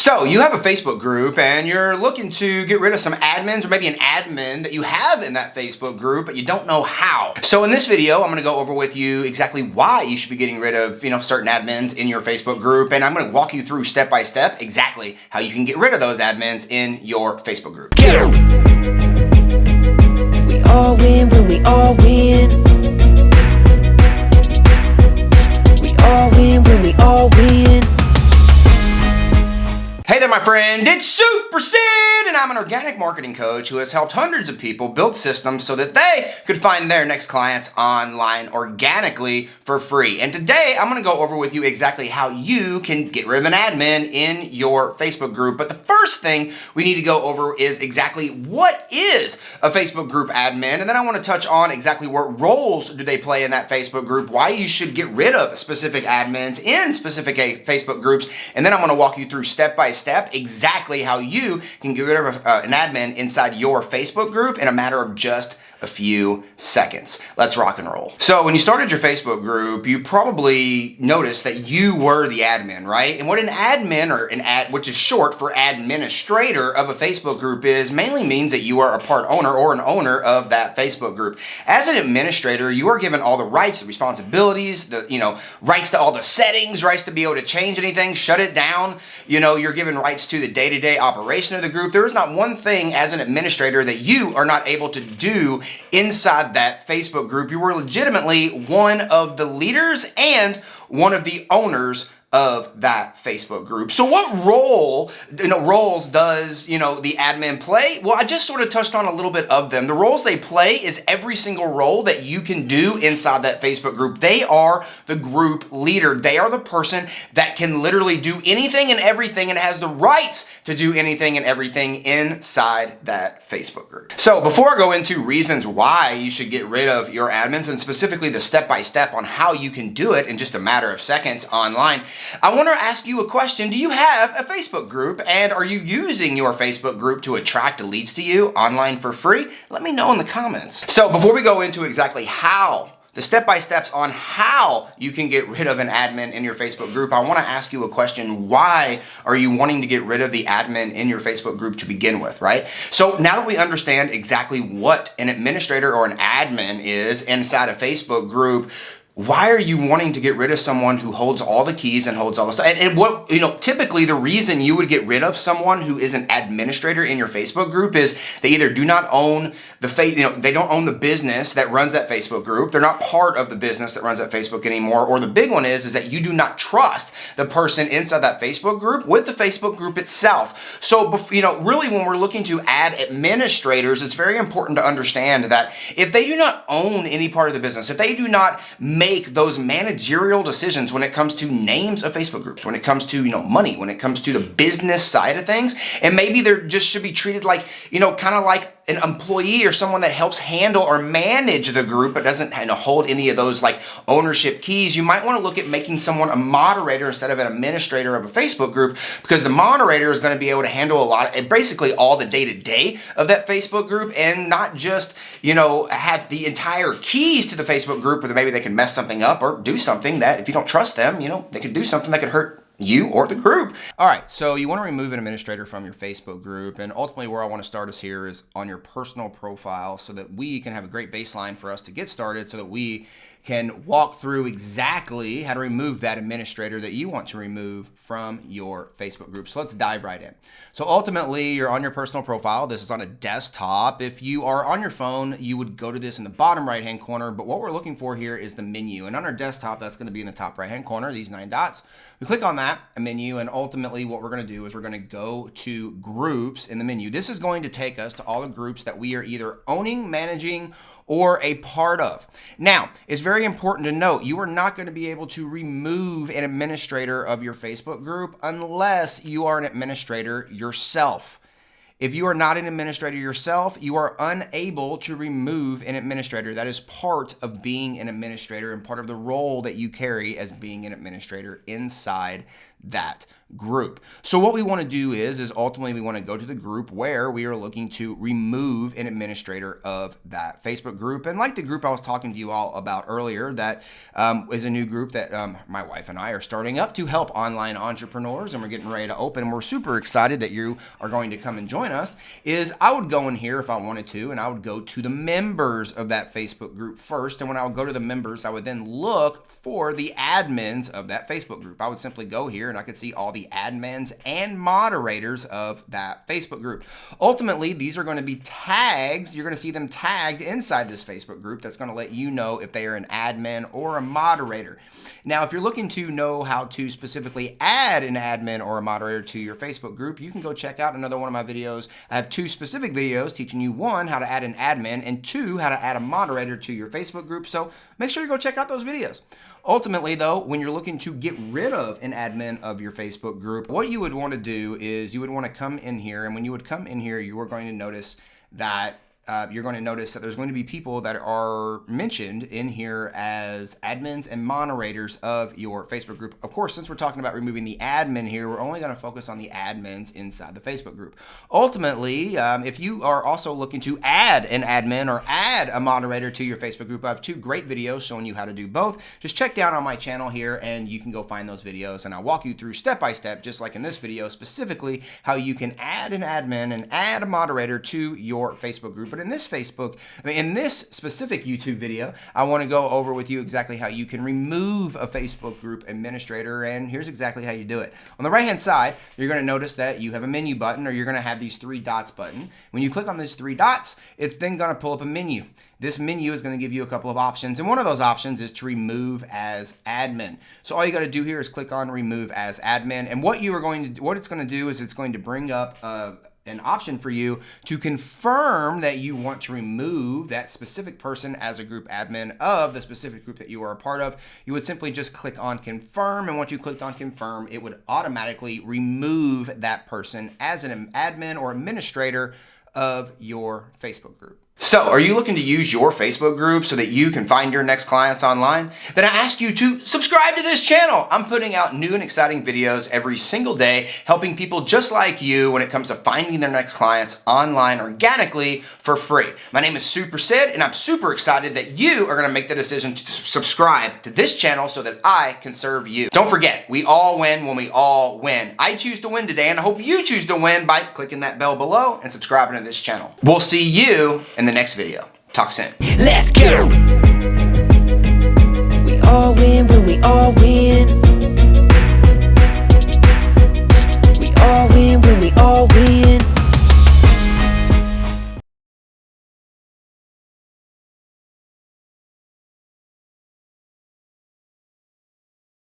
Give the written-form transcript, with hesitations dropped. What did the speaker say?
So you have a Facebook group and you're looking to get rid of some admins or maybe an admin that you have in that Facebook group, but you don't know how. So in this video, I'm going to go over with you exactly why you should be getting rid of, certain admins in your Facebook group. And I'm going to walk you through step by step exactly how you can get rid of those admins in your Facebook group. We all win when we all win. We all win when we all win. Hey there, my friend, it's Super Sid, and I'm an organic marketing coach who has helped hundreds of people build systems so that they could find their next clients online organically for free. And today, I'm going to go over with you exactly how you can get rid of an admin in your Facebook group. But the first thing we need to go over is exactly what is a Facebook group admin, and then I want to touch on exactly what roles do they play in that Facebook group, why you should get rid of specific admins in specific Facebook groups, and then I'm going to walk you through step by step exactly how you can get rid of an admin inside your Facebook group in a matter of just a few seconds. Let's rock and roll. So when you started your Facebook group, you probably noticed that you were the admin, right? And what an admin, or which is short for administrator of a Facebook group, is mainly means that you are a part owner or an owner of that Facebook group. As an administrator, you are given all the rights, the responsibilities, the rights to all the settings, rights to be able to change anything, shut it down. You're given rights to the day-to-day operation of the group. There is not one thing as an administrator that you are not able to do inside that Facebook group. You were legitimately one of the leaders and one of the owners of that Facebook group. So what roles does, the admin play? Well, I just sort of touched on a little bit of them. The roles they play is every single role that you can do inside that Facebook group. They are the group leader. They are the person that can literally do anything and everything and has the rights to do anything and everything inside that Facebook group. So before I go into reasons why you should get rid of your admins, and specifically the step-by-step on how you can do it in just a matter of seconds online, I want to ask you a question. Do you have a Facebook group, and are you using your Facebook group to attract leads to you online for free? Let me know in the comments. So before we go into exactly how, the step-by-steps on how you can get rid of an admin in your Facebook group, I want to ask you a question. Why are you wanting to get rid of the admin in your Facebook group to begin with, right? So now that we understand exactly what an administrator or an admin is inside a Facebook group, why are you wanting to get rid of someone who holds all the keys and holds all the stuff? And what, typically the reason you would get rid of someone who is an administrator in your Facebook group is they either do not own they don't own the business that runs that Facebook group. They're not part of the business that runs that Facebook anymore. Or the big one is that you do not trust the person inside that Facebook group with the Facebook group itself. So, really when we're looking to add administrators, it's very important to understand that if they do not own any part of the business, if they do not make those managerial decisions when it comes to names of Facebook groups, when it comes to, money, when it comes to the business side of things, and maybe they're just should be treated like, kind of like an employee or someone that helps handle or manage the group but doesn't hold any of those like ownership keys, you might want to look at making someone a moderator instead of an administrator of a Facebook group, because the moderator is going to be able to handle basically all the day-to-day of that Facebook group, and not just, have the entire keys to the Facebook group, where maybe they can mess something up or do something that if you don't trust them, they could do something that could hurt you or the group. All right, so you want to remove an administrator from your Facebook group, and ultimately where I want to start us here is on your personal profile, so that we can have a great baseline for us to get started, so that we can walk through exactly how to remove that administrator that you want to remove from your Facebook group. So let's dive right in. So ultimately, you're on your personal profile. This is on a desktop. If you are on your phone, you would go to this in the bottom right-hand corner, but what we're looking for here is the menu. And on our desktop, that's going to be in the top right-hand corner, these 9 dots. We click on that, a menu, and ultimately what we're going to do is we're going to go to groups in the menu. This is going to take us to all the groups that we are either owning, managing, or a part of. Now, it's very important to note, you are not going to be able to remove an administrator of your Facebook group unless you are an administrator yourself. If you are not an administrator yourself, you are unable to remove an administrator. That is part of being an administrator and part of the role that you carry as being an administrator inside that group. So what we want to do is ultimately we want to go to the group where we are looking to remove an administrator of that Facebook group. And like the group I was talking to you all about earlier, that is a new group that my wife and I are starting up to help online entrepreneurs, and we're getting ready to open, and we're super excited that you are going to come and join us. Is I would go in here if I wanted to, and I would go to the members of that Facebook group first. And when I would go to the members, I would then look for the admins of that Facebook group. I would simply go here and I could see all the admins and moderators of that Facebook group. Ultimately, these are going to be tags. You're going to see them tagged inside this Facebook group. That's going to let you know if they are an admin or a moderator. Now, if you're looking to know how to specifically add an admin or a moderator to your Facebook group, you can go check out another one of my videos. I have 2 specific videos teaching you, 1, how to add an admin, and 2, how to add a moderator to your Facebook group. So make sure you go check out those videos. Ultimately, though, when you're looking to get rid of an admin of your Facebook group, what you would want to do is you would want to come in here, and when you would come in here, you are going to notice that there's going to be people that are mentioned in here as admins and moderators of your Facebook group. Of course, since we're talking about removing the admin here, we're only going to focus on the admins inside the Facebook group. Ultimately, if you are also looking to add an admin or add a moderator to your Facebook group, I have 2 great videos showing you how to do both. Just check down on my channel here and you can go find those videos, and I'll walk you through step by step, just like in this video, specifically how you can add an admin and add a moderator to your Facebook group. But in this specific YouTube video, I want to go over with you exactly how you can remove a Facebook group administrator, and here's exactly how you do it. On the right hand side, you're going to notice that you have a menu button, or you're going to have these 3 dots button. When you click on these 3 dots, it's then going to pull up a menu. This menu is going to give you a couple of options, and one of those options is to remove as admin. So all you got to do here is click on remove as admin, and what it's going to do is it's going to bring up an option for you to confirm that you want to remove that specific person as a group admin of the specific group that you are a part of. You would simply just click on confirm, and once you clicked on confirm, it would automatically remove that person as an admin or administrator of your Facebook group. So, are you looking to use your Facebook group so that you can find your next clients online? Then I ask you to subscribe to this channel. I'm putting out new and exciting videos every single day, helping people just like you when it comes to finding their next clients online organically for free. My name is Super Sid, and I'm super excited that you are going to make the decision to subscribe to this channel so that I can serve you. Don't forget, we all win when we all win. I choose to win today, and I hope you choose to win by clicking that bell below and subscribing to this channel. We'll see you in the next video. Talk soon. Let's go. We all win when we all win.